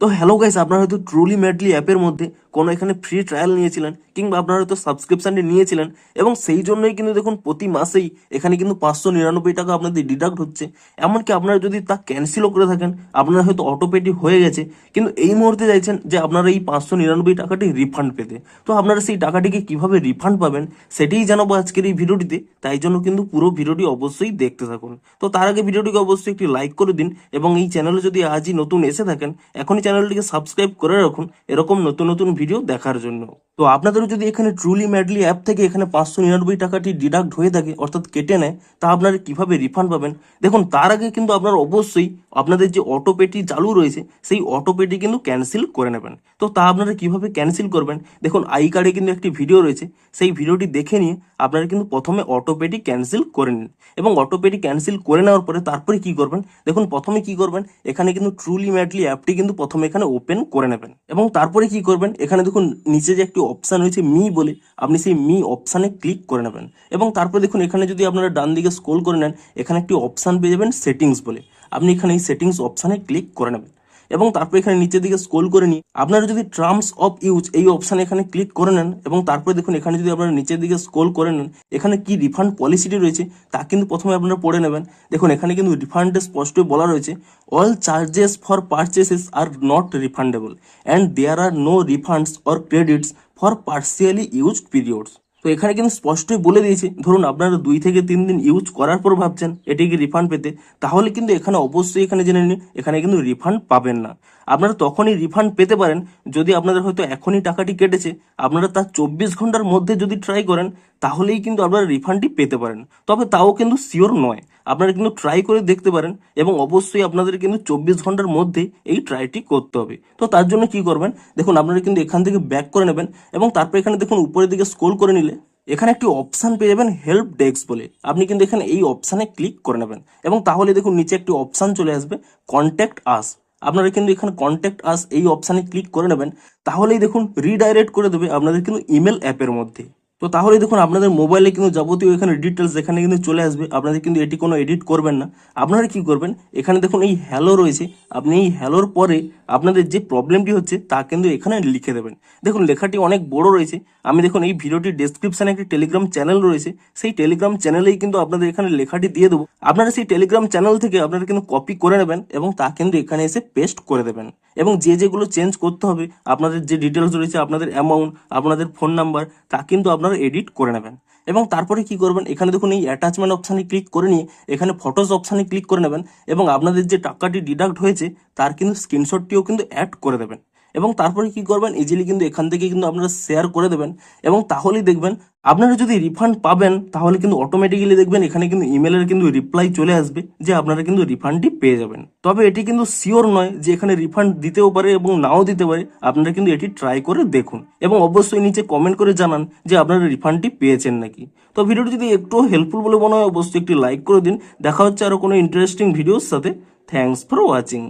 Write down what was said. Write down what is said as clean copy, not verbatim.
তো hello guys, আপনারা হয়তো ট্রুলি ম্যাডলি অ্যাপের মধ্যে কোনো এখানে ফ্রি ট্রায়াল নিয়েছিলেন, কিংবা আপনারা হয়তো সাবস্ক্রিপশনটি নিয়েছিলেন, এবং সেই জন্যই কিন্তু দেখুন প্রতি মাসেই এখানে কিন্তু 599 টাকা আপনাদের ডিডাক্ট হচ্ছে। এমনকি আপনারা যদি তা ক্যান্সেলও করে থাকেন, আপনারা হয়তো অটোপেটি হয়ে গেছে, কিন্তু এই মুহূর্তে চাইছেন যে আপনারা এই 599 টাকাটি রিফান্ড পেতে। তো আপনারা সেই টাকাটিকে কিভাবে রিফান্ড পাবেন সেটাই জানাবো আজকের এই ভিডিওটিতে। তাই জন্য কিন্তু পুরো ভিডিওটি অবশ্যই দেখতে থাকুন। তো তার আগে ভিডিওটিকে অবশ্যই একটি লাইক করে দিন, এবং এই চ্যানেলে যদি আজই নতুন এসে থাকেন এখনই চ্যানেলটিকে সাবস্ক্রাইব করে রাখুন এরকম নতুন নতুন ভিডিও দেখার জন্য। তো আপনাদেরও যদি এখানে ট্রুলি ম্যাডলি অ্যাপ থেকে এখানে 599 টাকাটি ডিডাক্ট হয়ে থাকে, অর্থাৎ কেটে নেয়, তা আপনারা কিভাবে রিফান্ড পাবেন দেখুন। তার আগে কিন্তু আপনারা অবশ্যই আপনাদের যে অটোপেটি চালু রয়েছে সেই অটোপেটি কিন্তু ক্যান্সেল করে নেবেন। তো তা আপনারা কিভাবে ক্যান্সেল করবেন দেখুন, আই কার্ডে কিন্তু একটি ভিডিও রয়েছে, সেই ভিডিওটি দেখে নিয়ে আপনারা কিন্তু প্রথমে অটোপেটি ক্যান্সেল করে নিন, এবং অটোপেটি ক্যান্সেল করে নেওয়ার পরে তারপরে কি করবেন দেখুন, প্রথমে কি করবেন এখানে কিন্তু ট্রুলি ম্যাডলি অ্যাপটি কিন্তু প্রথমে এখানে ওপেন করে নেবেন, এবং তারপরে কি করবেন এখানে দেখুন নিচে যে একটি অপশান রয়েছে মি বলে, আপনি সেই মি অপশানে ক্লিক করে নেবেন, এবং তারপরে দেখুন এখানে যদি আপনারা ডান দিকে স্ক্রল করে নেন এখানে একটি অপশান পেয়ে যাবেন সেটিংস বলে, আপনি এখানে এই সেটিংস অপশানে ক্লিক করে নেবেন, এবং তারপরে এখানে নিচের দিকে স্ক্রল করে নিয়ে আপনারা যদি টার্মস অফ ইউজ এই অপশানে এখানে ক্লিক করে নেন, এবং তারপরে দেখুন এখানে যদি আপনারা নিচের দিকে স্ক্রল করে নেন এখানে কি রিফান্ড পলিসিটি রয়েছে তা কিন্তু প্রথমে আপনারা পড়ে নেবেন। দেখুন এখানে কিন্তু রিফান্ডে স্পষ্ট বলা রয়েছে, all charges for purchases are not refundable and there are no refunds or credits for partially used periods. তো এখানে কিন্তু স্পষ্টই বলে দিয়েছে, ধরুন আপনারা 2 থেকে 3 দিন ইউজ করার পর ভাবছেন এটিকে রিফান্ড পেতে, তাহলে কিন্তু এখানে অবশ্যই এখানে জেনে নিন এখানে কিন্তু রিফান্ড পাবেন না। আপনারা তখনই রিফান্ড পেতে পারেন যদি আপনাদের হয়তো এখনই টাকাটি কেটেছে, আপনারা তার 24 ঘন্টার মধ্যে যদি ট্রাই করেন তাহলেই কিন্তু আপনারা রিফান্ডটি পেতে পারেন। তবে তাও কিন্তু শিওর নয়, আপনারা কিন্তু ট্রাই করে দেখতে পারেন, এবং অবশ্যই আপনাদের কিন্তু 24 ঘন্টার মধ্যে এই ট্রাইটি করতে হবে। তো তার জন্য কি করবেন দেখুন, আপনারা কিন্তু এখান থেকে ব্যাক করে নেবেন, এবং তারপর এখানে দেখুন উপরের দিকে স্ক্রল করে নিলে এখানে একটি অপশান পেয়ে যাবেন হেল্প ডেস্ক বলে, আপনি কিন্তু এখানে এই অপশানে ক্লিক করে নেবেন, এবং তাহলে দেখুন নিচে একটি অপশান চলে আসবে কন্ট্যাক্ট আস, আপনারা কিন্তু এখানে কন্ট্যাক্ট আস এই অপশানে ক্লিক করে নেবেন, তাহলেই দেখুন রিডাইরেক্ট করে দেবে আপনাদের কিন্তু ইমেল অ্যাপের মধ্যে। তো তাহলে দেখুন আপনাদের মোবাইলে কিন্তু যাবতীয় এখানে ডিটেলস এখানে কিন্তু চলে আসবে, আপনাদের কিন্তু এটি কোনো এডিট করবেন না। আপনারা কি করবেন এখানে দেখুন এই হ্যালো রয়েছে, আপনি এই হ্যালোর পরে আপনাদের যে প্রবলেমটি হচ্ছে তা কিন্তু এখানে লিখে দেবেন। দেখুন লেখাটি অনেক বড় রয়েছে, আমি দেখুন এই ভিডিওটির ডেসক্রিপশনে একটি টেলিগ্রাম চ্যানেল রয়েছে, সেই টেলিগ্রাম চ্যানেলেই কিন্তু আপনাদের এখানে লেখাটি দিয়ে দেবো, আপনারা সেই টেলিগ্রাম চ্যানেল থেকে আপনারা কিন্তু কপি করে নেবেন এবং তা কিন্তু এখানে এসে পেস্ট করে দেবেন, এবং যে যেগুলো চেঞ্জ করতে হবে আপনাদের যে ডিটেলস রয়েছে আপনাদের অ্যামাউন্ট আপনাদের ফোন নাম্বার তা কিন্তু আপনারা এডিট করে নেবেন। এবং তারপরে কি করবেন এখানে দেখুন এই অ্যাটাচমেন্ট অপশানে ক্লিক করে নিয়ে এখানে ফটোস অপশানে ক্লিক করে নেবেন, এবং আপনাদের যে টাকাটি ডিডাক্ট হয়েছে তার কিন্তু স্ক্রিনশটটিও কিন্তু অ্যাড করে দেবেন, এবং তারপরে কি করবেন ইজিলি কিন্তু এখান থেকে কিন্তু আপনারা শেয়ার করে দেবেন, এবং তাহলেই দেখবেন আপনারা যদি রিফান্ড পাবেন তাহলে কিন্তু অটোমেটিক্যালি দেখবেন এখানে কিন্তু ইমেলের কিন্তু রিপ্লাই চলে আসবে যে আপনারা কিন্তু রিফান্ডটি পেয়ে যাবেন। তবে এটি কিন্তু শিওর নয় যে এখানে রিফান্ড দিতেও পারে এবং নাও দিতে পারে, আপনারা কিন্তু এটি ট্রাই করে দেখুন, এবং অবশ্যই নিচে কমেন্ট করে জানান যে আপনারা রিফান্ডটি পেয়েছেন নাকি। তো ভিডিওটি যদি একটু হেল্পফুল বলে মনে হয় অবশ্যই একটি লাইক করে দিন। দেখা হচ্ছে আরো কোনো ইন্টারেস্টিং ভিডিওর সাথে। Thanks for watching.